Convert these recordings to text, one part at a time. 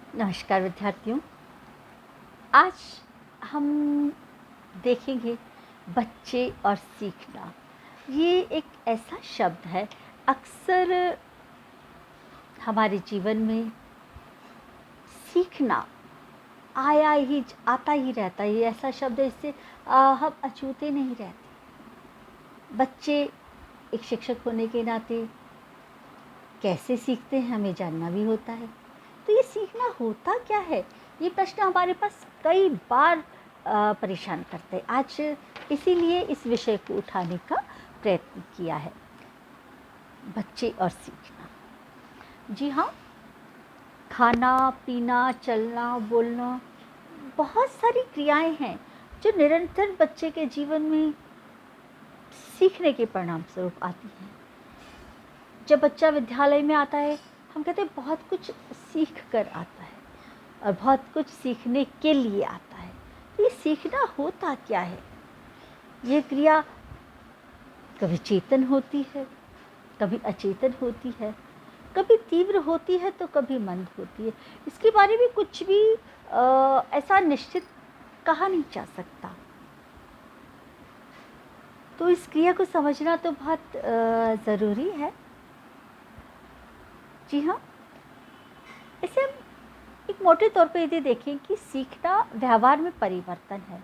नमस्कार विद्यार्थियों। आज हम देखेंगे बच्चे और सीखना। ये एक ऐसा शब्द है, अक्सर हमारे जीवन में सीखना आता ही रहता है। ये ऐसा शब्द है, इससे हम अछूते नहीं रहते। बच्चे एक शिक्षक होने के नाते कैसे सीखते हैं हमें जानना भी होता है। तो ये सीखना होता क्या है, ये प्रश्न हमारे पास कई बार परेशान करते हैं। आज इसीलिए इस विषय को उठाने का प्रयत्न किया है, बच्चे और सीखना। जी हाँ, खाना पीना, चलना बोलना, बहुत सारी क्रियाएं हैं जो निरंतर बच्चे के जीवन में सीखने के परिणाम स्वरूप आती हैं। जब बच्चा विद्यालय में आता है, हम कहते हैं बहुत कुछ सीख कर आता है और बहुत कुछ सीखने के लिए आता है। ये सीखना होता क्या है? ये क्रिया कभी चेतन होती है, कभी अचेतन होती है, कभी तीव्र होती है तो कभी मंद होती है। इसके बारे में कुछ भी ऐसा निश्चित कहा नहीं जा सकता। तो इस क्रिया को समझना तो बहुत ज़रूरी है। जी हाँ, इसे हम एक मोटे तौर पे यदि देखें कि सीखना व्यवहार में परिवर्तन है।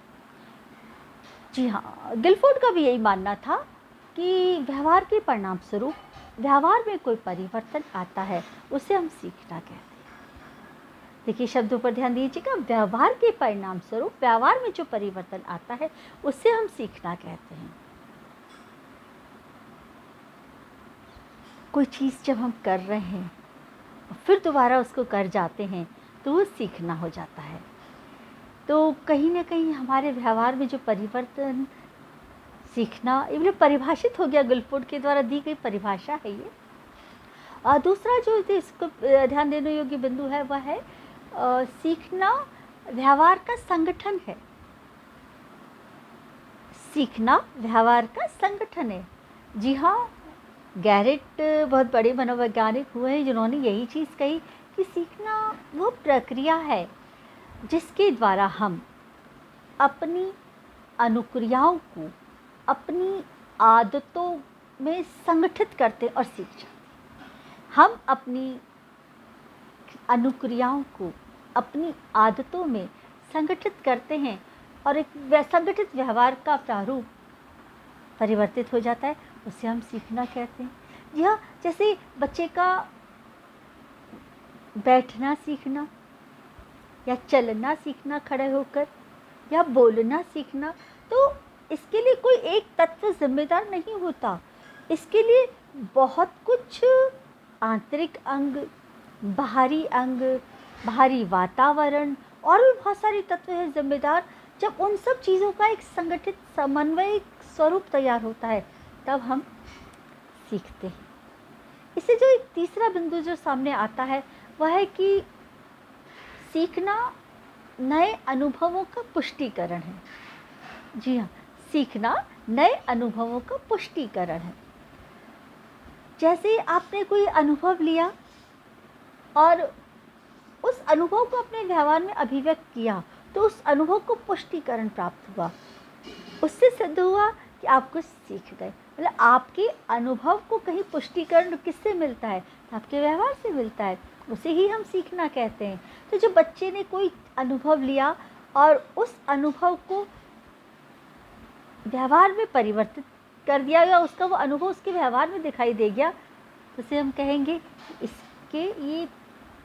जी हाँ, गिलफोर्ड का भी यही मानना था कि व्यवहार के परिणाम स्वरूप व्यवहार में कोई परिवर्तन आता है, उसे हम सीखना कहते हैं। देखिए, शब्दों पर ध्यान दीजिएगा। व्यवहार के परिणाम स्वरूप व्यवहार में जो परिवर्तन आता है, उसे हम सीखना कहते हैं। कोई चीज़ जब हम कर रहे हैं फिर दोबारा उसको कर जाते हैं तो वो सीखना हो जाता है। तो कहीं ना कहीं हमारे व्यवहार में जो परिवर्तन, सीखना ये परिभाषित हो गया, गिलफोर्ड के द्वारा दी गई परिभाषा है ये। और दूसरा जो इसको ध्यान देने योग्य बिंदु है वह है सीखना व्यवहार का संगठन है। सीखना व्यवहार का संगठन है। जी हाँ, गैरेट बहुत बड़े मनोवैज्ञानिक हुए हैं जिन्होंने यही चीज़ कही कि सीखना वो प्रक्रिया है जिसके द्वारा हम अपनी अनुक्रियाओं को अपनी आदतों में संगठित करते और सीख जाते। हम अपनी अनुक्रियाओं को अपनी आदतों में संगठित करते हैं और एक संगठित व्यवहार का प्रारूप परिवर्तित हो जाता है, उसे हम सीखना कहते हैं। जी हाँ, जैसे बच्चे का बैठना सीखना या चलना सीखना खड़े होकर या बोलना सीखना, तो इसके लिए कोई एक तत्व जिम्मेदार नहीं होता। इसके लिए बहुत कुछ आंतरिक अंग, बाहरी वातावरण और भी बहुत सारे तत्व हैं जिम्मेदार। जब उन सब चीज़ों का एक संगठित समन्वय स्वरूप तैयार होता है तब हम सीखते हैं। इससे जो एक तीसरा बिंदु जो सामने आता है वह है कि सीखना नए अनुभवों का पुष्टिकरण है। जी हाँ, सीखना नए अनुभवों का पुष्टिकरण है। जैसे आपने कोई अनुभव लिया और उस अनुभव को अपने व्यवहार में अभिव्यक्त किया तो उस अनुभव को पुष्टिकरण प्राप्त हुआ। उससे सिद्ध हुआ कि आप कुछ सीख गए। मतलब आपके अनुभव को कहीं पुष्टिकरण किससे मिलता है? आपके व्यवहार से मिलता है। उसे ही हम सीखना कहते हैं। तो जो बच्चे ने कोई अनुभव लिया और उस अनुभव को व्यवहार में परिवर्तित कर दिया या उसका वो अनुभव उसके व्यवहार में दिखाई दे गया, तो उसे हम कहेंगे इसके ये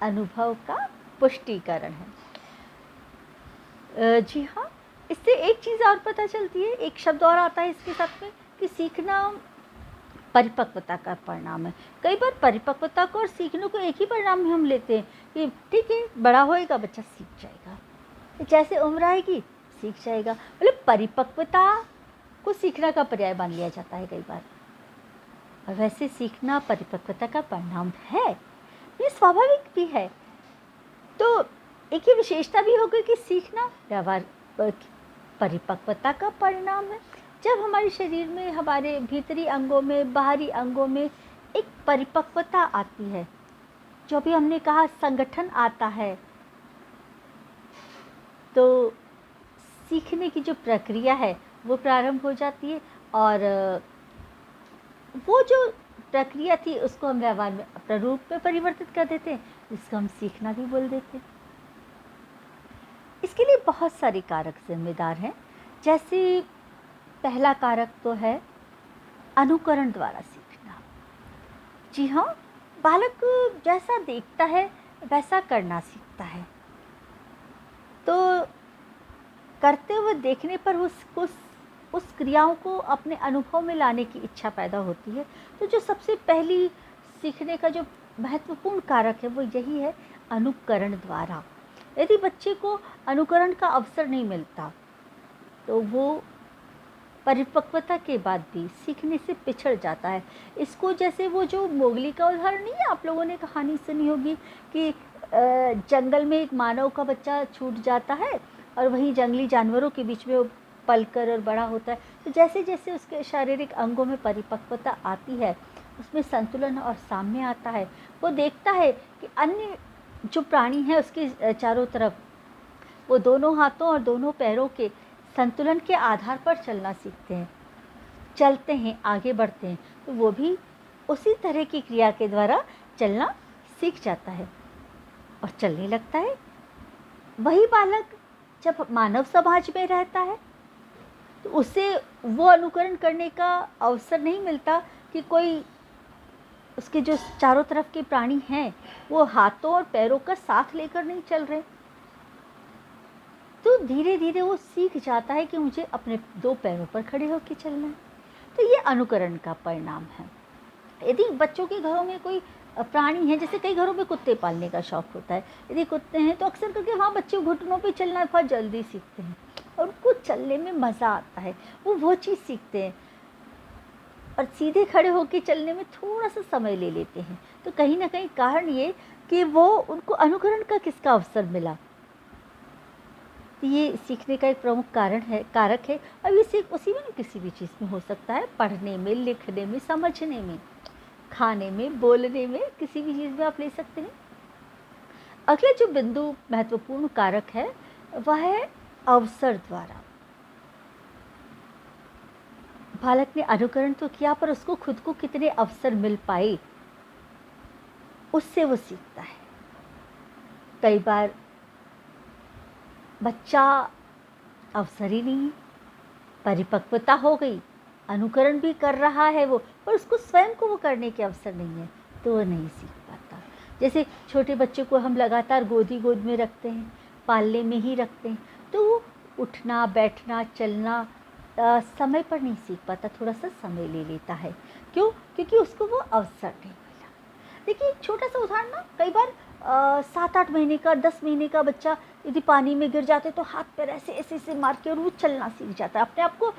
अनुभव का पुष्टिकरण है। जी हाँ, इससे एक चीज़ और पता चलती है, एक शब्द और आता है इसके साथ में कि सीखना परिपक्वता का परिणाम है। कई बार परिपक्वता को और सीखने को एक ही परिणाम में हम लेते हैं कि ठीक है, बड़ा होएगा बच्चा सीख जाएगा, जैसे उम्र आएगी सीख जाएगा। मतलब परिपक्वता को सीखने का पर्याय मान लिया जाता है कई बार। और वैसे सीखना परिपक्वता का परिणाम है, ये स्वाभाविक भी है। तो एक ही विशेषता भी होगी कि सीखना व्यवहार परिपक्वता का परिणाम है। जब हमारे शरीर में, हमारे भीतरी अंगों में, बाहरी अंगों में एक परिपक्वता आती है, जो भी हमने कहा संगठन आता है, तो सीखने की जो प्रक्रिया है वो प्रारंभ हो जाती है, और वो जो प्रक्रिया थी उसको हम व्यवहार में अपना रूप में परिवर्तित कर देते हैं, जिसको हम सीखना भी बोल देते हैं। इसके लिए बहुत सारे कारक जिम्मेदार हैं। जैसे पहला कारक तो है अनुकरण द्वारा सीखना। जी हाँ, बालक जैसा देखता है वैसा करना सीखता है। तो करते हुए देखने पर उस क्रियाओं को अपने अनुभव में लाने की इच्छा पैदा होती है। तो जो सबसे पहली सीखने का जो महत्वपूर्ण कारक है वो यही है, अनुकरण द्वारा। यदि बच्चे को अनुकरण का अवसर नहीं मिलता तो वो परिपक्वता के बाद भी सीखने से पिछड़ जाता है। इसको जैसे वो जो मोगली का उदाहरण नहीं है, आप लोगों ने कहानी सुनी होगी कि जंगल में एक मानव का बच्चा छूट जाता है और वहीं जंगली जानवरों के बीच में वो पलकर और बड़ा होता है। तो जैसे जैसे उसके शारीरिक अंगों में परिपक्वता आती है, उसमें संतुलन और साम्य आता है। वो देखता है कि अन्य जो प्राणी हैं उसके चारों तरफ वो दोनों हाथों और दोनों पैरों के संतुलन के आधार पर चलना सीखते हैं, चलते हैं, आगे बढ़ते हैं। तो वो भी उसी तरह की क्रिया के द्वारा चलना सीख जाता है और चलने लगता है। वही बालक जब मानव समाज में रहता है तो उसे वो अनुकरण करने का अवसर नहीं मिलता कि कोई उसके जो चारों तरफ के प्राणी हैं वो हाथों और पैरों का साथ लेकर नहीं चल रहे। तो धीरे धीरे वो सीख जाता है कि मुझे अपने दो पैरों पर खड़े होकर चलना है। तो ये अनुकरण का परिणाम है। यदि बच्चों के घरों में कोई प्राणी है, जैसे कई घरों में कुत्ते पालने का शौक़ होता है, यदि कुत्ते हैं तो अक्सर करके वहाँ बच्चे घुटनों पे चलना बहुत जल्दी सीखते हैं और उनको चलने में मज़ा आता है, वो चीज़ सीखते हैं। और सीधे खड़े होकर चलने में थोड़ा सा समय ले लेते हैं। तो कहीं ना कहीं कारण ये कि वो उनको अनुकरण का किसका अवसर मिला। ये सीखने का एक प्रमुख कारक है। और ये सीख उसी में किसी भी चीज़ में हो सकता है, पढ़ने में, लिखने में, समझने में, खाने में, बोलने में, किसी भी चीज़ में आप ले सकते हैं। अगला जो बिंदु महत्वपूर्ण कारक है वह है अवसर द्वारा। बालक ने अनुकरण तो किया पर उसको खुद को कितने अवसर मिल पाए उससे वो सीखता है। कई बार बच्चा अवसर ही नहीं, परिपक्वता हो गई, अनुकरण भी कर रहा है वो, पर उसको स्वयं को वो करने के अवसर नहीं है, तो वो नहीं सीख पाता। जैसे छोटे बच्चे को हम लगातार गोद में रखते हैं, पालने में ही रखते हैं, तो वो उठना, बैठना, चलना समय पर नहीं सीख पाता, थोड़ा सा समय ले लेता है। क्यों? क्योंकि उसको वो अवसर नहीं मिला। देखिए छोटा सा उदाहरण ना, कई बार 7-8 महीने का, 10 महीने का बच्चा यदि पानी में गिर जाते तो हाथ पैर ऐसे ऐसे ऐसे मार के और वो चलना सीख जाता है, अपने आप को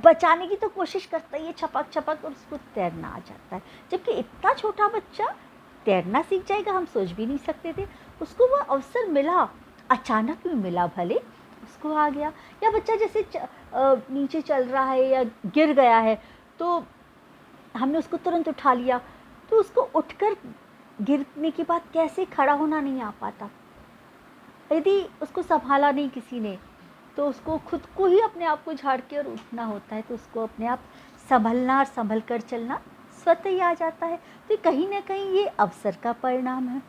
बचाने की तो कोशिश करता ही है, छपक छपक, और उसको तैरना आ जाता है। जबकि इतना छोटा बच्चा तैरना सीख जाएगा, हम सोच भी नहीं सकते थे। उसको वो अवसर मिला, अचानक में मिला, भले उसको आ गया। या बच्चा जैसे नीचे चल रहा है या गिर गया है तो हमने उसको तुरंत उठा लिया, तो उसको उठकर गिरने के बाद कैसे खड़ा होना नहीं आ पाता। यदि उसको संभाला नहीं किसी ने तो उसको खुद को ही अपने आप को झाड़ के और उठना होता है, तो उसको अपने आप संभलना और संभल कर चलना स्वतः ही आ जाता है। तो कहीं ना कहीं ये अवसर का परिणाम है।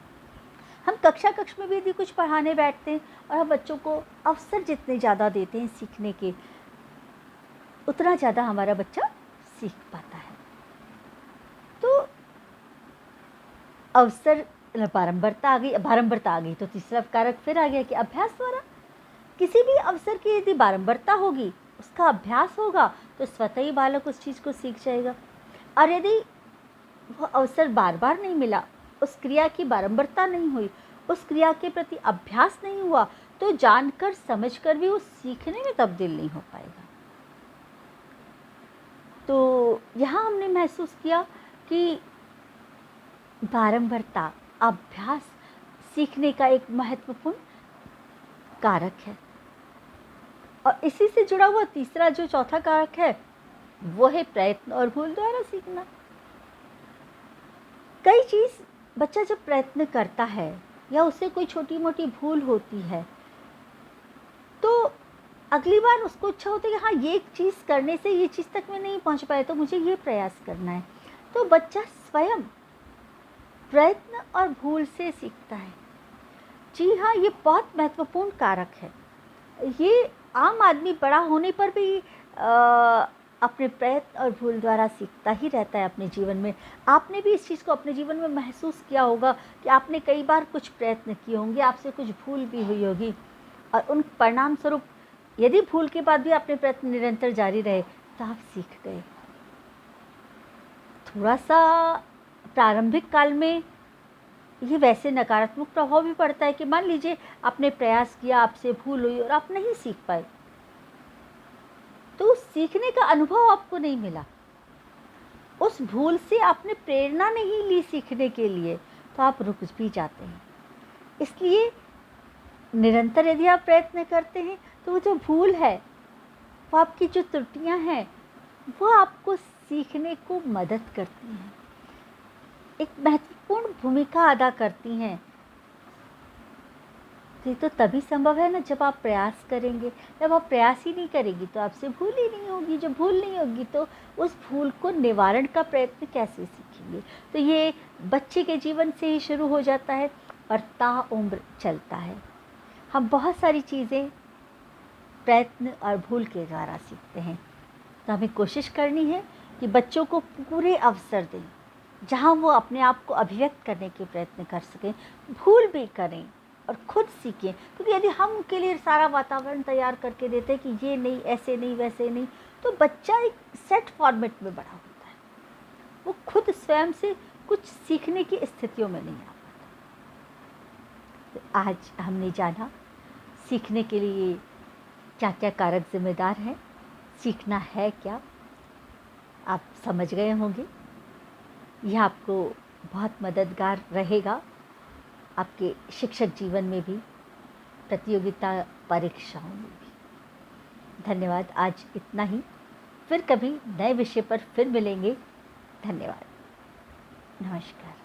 हम कक्षा में भी यदि कुछ पढ़ाने बैठते हैं और हम बच्चों को अवसर जितने ज़्यादा देते हैं सीखने के, उतना ज़्यादा हमारा बच्चा सीख पाता है। तो अवसर, बारंबारता आ गई तो तीसरा कारक फिर आ गया कि अभ्यास द्वारा। किसी भी अवसर की यदि बारंबारता होगी, उसका अभ्यास होगा, तो स्वतः ही बालक उस चीज़ को सीख जाएगा। और यदि वो अवसर बार बार नहीं मिला, उस क्रिया की बारंबारता नहीं हुई, उस क्रिया के प्रति अभ्यास नहीं हुआ, तो जानकर समझकर भी वो सीखने में तब्दील नहीं हो पाएगा। तो यहाँ हमने महसूस किया कि बारंबारता, अभ्यास सीखने का एक महत्वपूर्ण कारक है। और इसी से जुड़ा हुआ तीसरा जो चौथा कारक है वो है प्रयत्न और भूल द्वारा सीखना। कई चीज़ बच्चा जब प्रयत्न करता है या उससे कोई छोटी मोटी भूल होती है तो अगली बार उसको इच्छा होती है कि हाँ, ये चीज़ करने से ये चीज़ तक मैं नहीं पहुंच पाया, तो मुझे ये प्रयास करना है। तो बच्चा स्वयं प्रयत्न और भूल से सीखता है। जी हाँ, ये बहुत महत्वपूर्ण कारक है। ये आम आदमी बड़ा होने पर भी अपने प्रयत्न और भूल द्वारा सीखता ही रहता है अपने जीवन में। आपने भी इस चीज़ को अपने जीवन में महसूस किया होगा कि आपने कई बार कुछ प्रयत्न किए होंगे, आपसे कुछ भूल भी हुई होगी, और उन परिणाम स्वरूप यदि भूल के बाद भी अपने प्रयत्न निरंतर जारी रहे तो आप सीख गए। थोड़ा सा प्रारंभिक काल में ये वैसे नकारात्मक प्रभाव भी पड़ता है कि मान लीजिए आपने प्रयास किया, आपसे भूल हुई और आप नहीं सीख पाए, तो उस सीखने का अनुभव आपको नहीं मिला, उस भूल से आपने प्रेरणा नहीं ली सीखने के लिए, तो आप रुक भी जाते हैं। इसलिए निरंतर यदि आप प्रयत्न करते हैं तो वो जो भूल है, वो आपकी जो त्रुटियां हैं, वो आपको सीखने को मदद करती हैं, एक महत्वपूर्ण भूमिका अदा करती हैं। ये तो तभी संभव है ना जब आप प्रयास करेंगे। जब आप प्रयास ही नहीं करेंगी तो आपसे भूल ही नहीं होगी। जब भूल नहीं होगी तो उस भूल को निवारण का प्रयत्न कैसे सीखेंगे। तो ये बच्चे के जीवन से ही शुरू हो जाता है और ताउम्र चलता है। हम बहुत सारी चीज़ें प्रयत्न और भूल के द्वारा सीखते हैं। तो हमें कोशिश करनी है कि बच्चों को पूरे अवसर दें जहाँ वो अपने आप को अभिव्यक्त करने के प्रयत्न कर सकें, भूल भी करें और खुद सीखें। क्योंकि यदि हम उनके लिए सारा वातावरण तैयार करके देते हैं कि ये नहीं, ऐसे नहीं, वैसे नहीं, तो बच्चा एक सेट फॉर्मेट में बड़ा होता है, वो खुद स्वयं से कुछ सीखने की स्थितियों में नहीं आ पाता। तो आज हमने जाना सीखने के लिए क्या क्या कारक जिम्मेदार हैं, सीखना है क्या, आप समझ गए होंगे। यह आपको बहुत मददगार रहेगा आपके शिक्षक जीवन में भी, प्रतियोगिता परीक्षाओं में भी। धन्यवाद, आज इतना ही। फिर कभी नए विषय पर फिर मिलेंगे। धन्यवाद, नमस्कार।